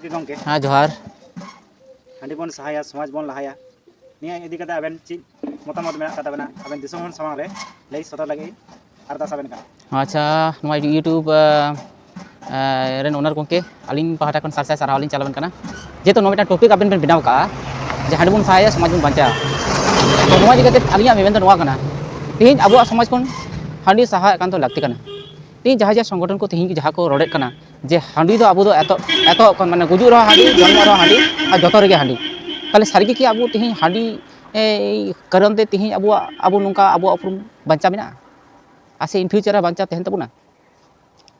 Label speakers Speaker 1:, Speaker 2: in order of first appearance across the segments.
Speaker 1: के गंके
Speaker 2: हाँ जोहार
Speaker 1: हांडी बन सहाया समाज बन लहाया निया इदी कते आबेन ची मतामत मेना कता बना आबेन दिसम हन सामांग रे लई सदर लगे अरदास आबेन का
Speaker 2: अच्छा नवा यूट्यूब रेन ओनर गंके अलिंग पहाटा खन सार साराव लिंग चालावन कना जेतो नोटा टॉपिक आबेन बेन बिनाव का जे हांडी बन सहाया समाज बन बांचा तो नवा जिगाते अलिंगा मेमेन नवा कना तीन अबुआ समाज खन हांडी सहाय कान तो लागती कना तीन जहाँ जहाँ संगठन को तीन जहाँ को रोड़े कना जे हांडी दो अबु दो एतो माने गुजु रहा हांडी जन्म रहा हांडी और जतो रेगे हांडी ताले सारिगे कि अबु तीन हांडी कारण ते तीन अबु नुका अबु उपरुम बांचा मेना आसे इन फ्यूचर बांचा तहन तबुना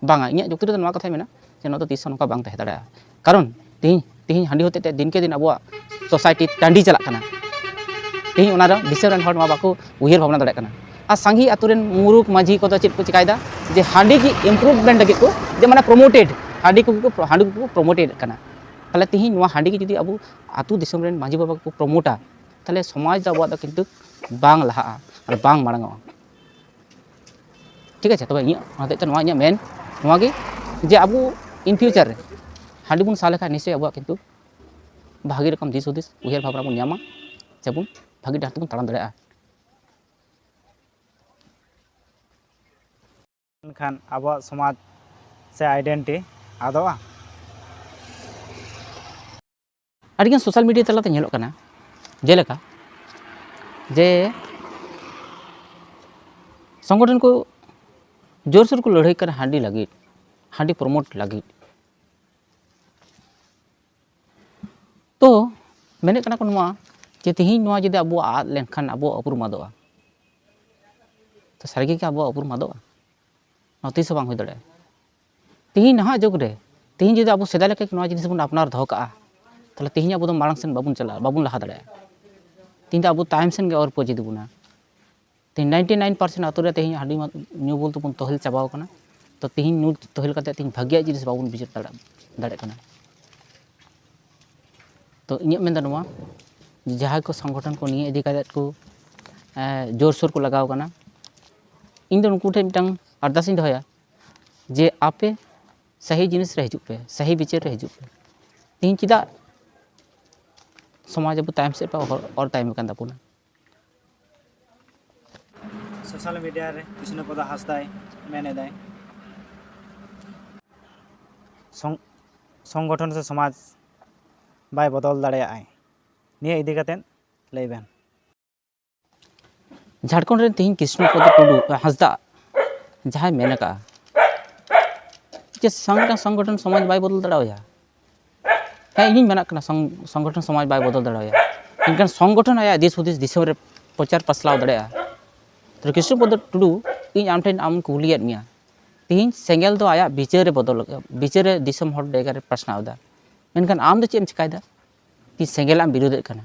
Speaker 2: बांगा इnya जुक्ति तो नवा कथा मेना जे नो तो तीस नुका बांग तहे दाड़ा कारण तीन हांडी होते दिन के दिन अबुआ सोसाइटी टांडी चला कना तीन ओनारा दिसरन हर मा बाको उहिर भावना दाड़ा कना आ सांगी आतुरेन मुरुक माझी को तो चेत को चिकायदा जे हांडी की इम्प्रूवमेंट लगे को जे माने प्रमोटेड हांडी को प्रमोटेड कना ताले तीन नवा हांडी की जदी अबु आतु दिसम रेन माझी बाबा को प्रमोटा ताले समाज अबुआ दा किंतु बांग लहा और बांग मारंगा ठीक है तब इतना नवा इnya मेन नवा गे जे अबु इन फ्यूचर रे हांडी बुन साले का निश्चय अबुआ किंतु भागी रकम दिस उदिस उहिर भावना बुन न्यामा जबुन भागी डाहर बुन ताड़ाम दाड़ा
Speaker 1: खान अब समाज से आइडेंटिटी आदोआ
Speaker 2: अडिगन सोशल मीडिया तलाते नेलो कना जेलेका जे संगठन को जोरसोर को लड़ाई कर हांडी लगी हांडी प्रमोट लगी तो मेने कना को नवा जे तिहिं नवा जदि अबु आद लेनखान अबु उपरुम आदोआ तो सारिगे कि अबु उपरुम आदोआ नोटिस बांग हुई दड़े तिहिं नहा जुग रे तिहिं जदि अबु सेदा लेके नवा जिनिस बन अपनार दहो का ताले तिहिं अबु दो मारंग सेन बाबुन चला बाबुन लहा दड़े तिहिं अबु टाइम सेन गे और पोजी दिबुना तीन 99% आतुरे तीन हांडी न्यू बोल तो बन तहल चाबाव कना तो तीन न्यू तहल करते तीन भाग्य जिनिस बाबुन बिचार दाड़े कना तो इᱧ मेन नवा जहाँ को संगठन को निये इदी कायदत को जोर सोर को लगाव कना इन दो नुकु ठे मिटंग अरदास इन दहया जे आपे सही जिनिस रे हिजुप पे सही विचार रे हिजुप पे तीन चिदा समाज अब टाइम से और टाइम कान तापुना
Speaker 1: सोशल मीडिया रे कृष्ण पद हासदाय मेने दाय संगठन से समाज बाय बदल दाड़े आय निये इदी कतेन लैबेन
Speaker 2: झारखंड रे तीन कृष्ण पद टुडू हासदा जहाँ मेन का जे संगठन समाज बाय बदल दाड़ाया है इन मेना कना संगठन समाज बाय बदल दाड़ाया इनकान संगठन आया दिस हुदिस दिसम रे प्रचार पसलाव दाड़ाया तो कृष्ण पद टुडू इन आम ठेन आम कुलियत मिया तीन सेंगेल दो आया विचार रे बदल विचार रे दिसम हर डेगा रे प्रश्नावदा मेनखान आम दो चेम चिकायदा ती सेंगेल आम विरोध कना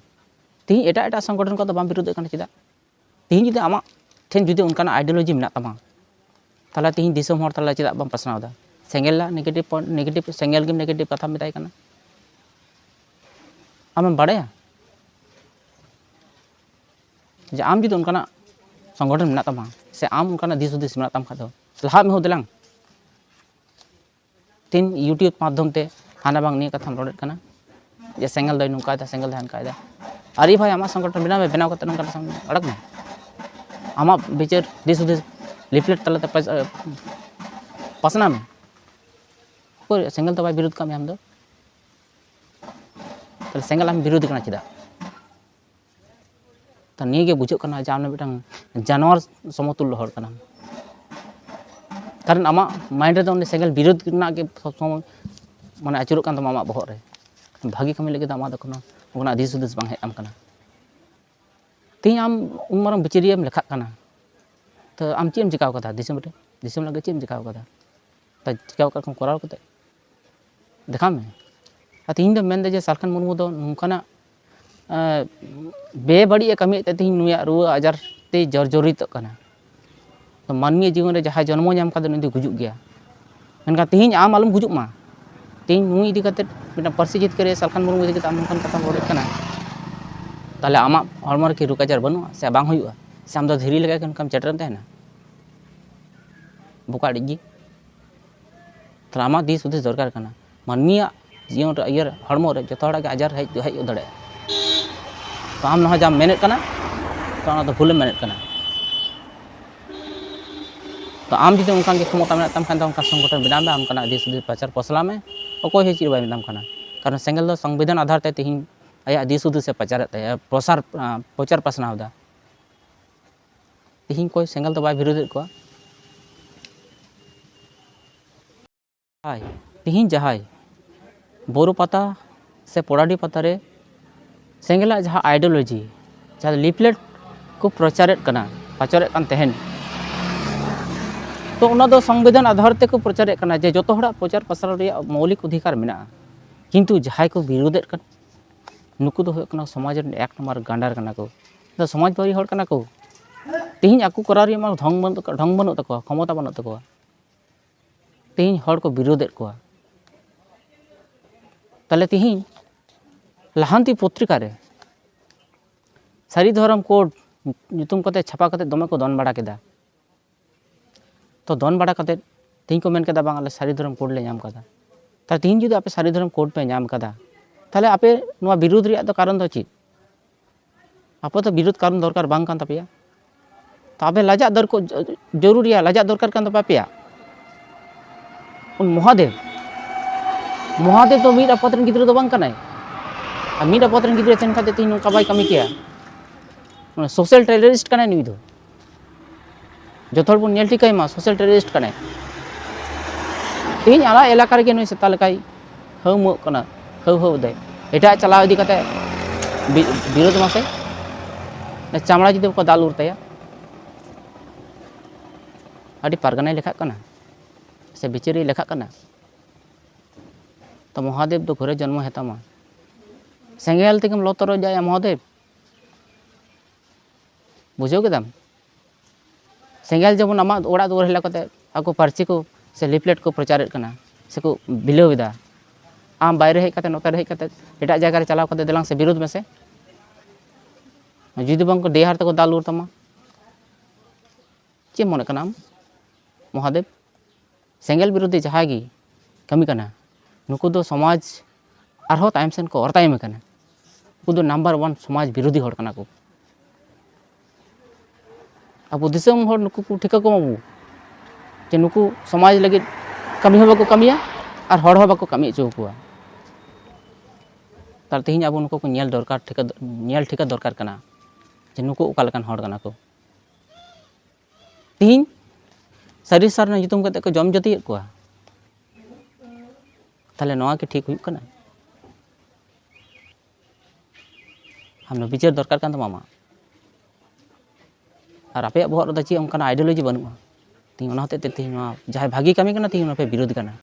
Speaker 2: तीन एटा संगठन को तो बाम विरोध कना चिदा तीन जुदी आमा ठेन जुदी उनकाना आइडियोलॉजी मेना तमा ताला तीन दिसम हर ताला चिदा बाम प्रश्नावदा सेंगेल ला नेगेटिव सेंगेल गे नेगेटिव कथा मेताय कना आम बाड़ाया जे आम जुदी उनकाना संगठन मेना तमा से आम उनकाना दिस उदिस मेना तम खादो लहा में हो देलांग तीन यूट्यूब माध्यम ते हाना बांग निये कथाम रोड कना जे सेंगल दय नुका सेंगल धान कायदा अरे भाई आमा संगठन बनाव कते नुका अड़क में आमा विचार दिस उदिस लिफलेट तलाते पसना में कोई सेंगल तो भाई विरोध का हम दो तो सेंगल आम विरोध करना चिदा तो निये गे बुझो कना जे आमने मिटang जानवर समतुल्य हर कना कारण आमा माइंड रे तो सेंगल विरोध करना के माने आचुरक कान तमा बहर रे भागी कमी लगे आमा दो कोनो ओना दिस उदिस बांग हेम कना तीन आम उमरम बिचारियम लेखा कना तो आम चेम चिकाव कथा दिसम लगे चेम चिकाव कथा तो चिकाव का कराव कते देखा में तीन दो मेन दे जे सालखन मुर्मू दो नुकाना बेबड़ी कमी ते तीन नुया रुआ आजार ते जर्जरित कना तो मानवीय जीवन रे जहाँ जन्म नाम का नुदी गुजुग गया मेनका तीन आम आलम गुजुग मा तीन नुई इदी कते मिटा परसी जित करे सालखन मुर्मू इदी कते आम नुकान कथा रोड कना ताले आमा हरमर की रुक आजार बनुआ से बांग हुआ से आम दो धीरी लगा के उनका चटरन तहना बुका डिगी तो आमा दिस उदिस दरकार कना मानवीय जीवन रे हड़मो रे जो हड़ा के आजार हेज दाड़े तो आम ना जाम मेनेट कना तो ना तो भूल मेनेट कना तो आम जुदी उनका क्षमता में तम खान उनका संगठन बनाम में आम दिस प्रचार पसला में अकोय हे चीज बाय खाना कारण सेंगल संविधान आधार ते तीन आया दिस से प्रचार प्रचार पासनावदा तीन कोई सेंगल तो बाय विरोध को तीन जहाय बोरो पाता से पोड़ाडी पाता रे सेंगल जहाँ आइडियोलॉजी जहाँ लिफलेट को प्रचार प्रचार तहन तो उना दो संविधान आधार ते को प्रचार जे जो प्रचार प्रसार मौलिक अधिकार मेना किंतु जहां को विरोध नुकु दो समाज एक नंबर गांडार को तो समाज बारी हड़ को तीन आकु करा ढंग बनू तक क्षमता बनू तक तीन हड़ को विरोध को ताले तीन लहांती पत्रिका रे सारी धर्म कोड नुतुम कते छापा कते दमे को दन बड़ा केदा तो दन बड़ा कते तीन को मेन केदा बांग आले सारी धर्म कोड ले नाम कदा ताले तीन जुदी आपे सारी धर्म कोड पे नाम कदा ताले आपे नुआ विरोध रिया तो कारण दो चीज आपे तो विरोध कारण दरकार बांग कान तापेया तो आपे लाजा दर को जरूरी लाजा दरकार कान तापेया उन महादेव तो मीड अपतरन गिद्र तो बांग कनाय आ मीड अपतरन गिद्र तेन खाते तीन नोका बाय कमी किया सोशल टेररिस्ट कनाय नुई दो जोथोड़ बन नेल टिकाय मा सोशल टेररिस्ट कनाय तीन आला इलाका रे नुई सेता लकाय हौ कना हौ दे एटा चलाव इदी कते विरोध मासे चामड़ा जुदी को दाल उरताया आदि पारगानाय लेखा कना से बिचारी लेखा कना तो महादेव दो घरे जन्म हेतामा सेंगेल तेगम लतर जाय महादेव बुझो केदाम सेंगेल जब आमा ओड़ा दुआर हेला कते आको पार्ची को से लिफलेट को प्रचार करना से को बिलोविदा आम बाहर हेज कते नोते हेज कते एटा जगह रे चलाव कते देलांग से विरोध में से जुदी बांग को देहार तक दाल उरतामा चे मन कनाम महादेव सेंगेल विरोधी जहागी कमी कना नुकु दो समाज आरहो तायम सेन को और तायम कना नुकु दो नंबर 1 समाज विरोधी हड़ कना को अब दिसम हड़ नुकु को ठिका को माबू जे नुकु समाज लगे कमी हो बाको कमिया और हड़ हो बाको कमी चो को तार तेहिं अब नुकु को नेल दरकार ठिका दरकार कना जे नुकु ओका लकान हड़ कना को तेहिं सारी सार ना जुतुम कते को जम जति को ताले नवा के ठीक हुई कना हम विचार दरकार कान मामा और आपे बहुत ची उनका आइडियोलॉजी बनूआ तीन होते तीन जहाँ भागी कमी करना तीन विरोध करना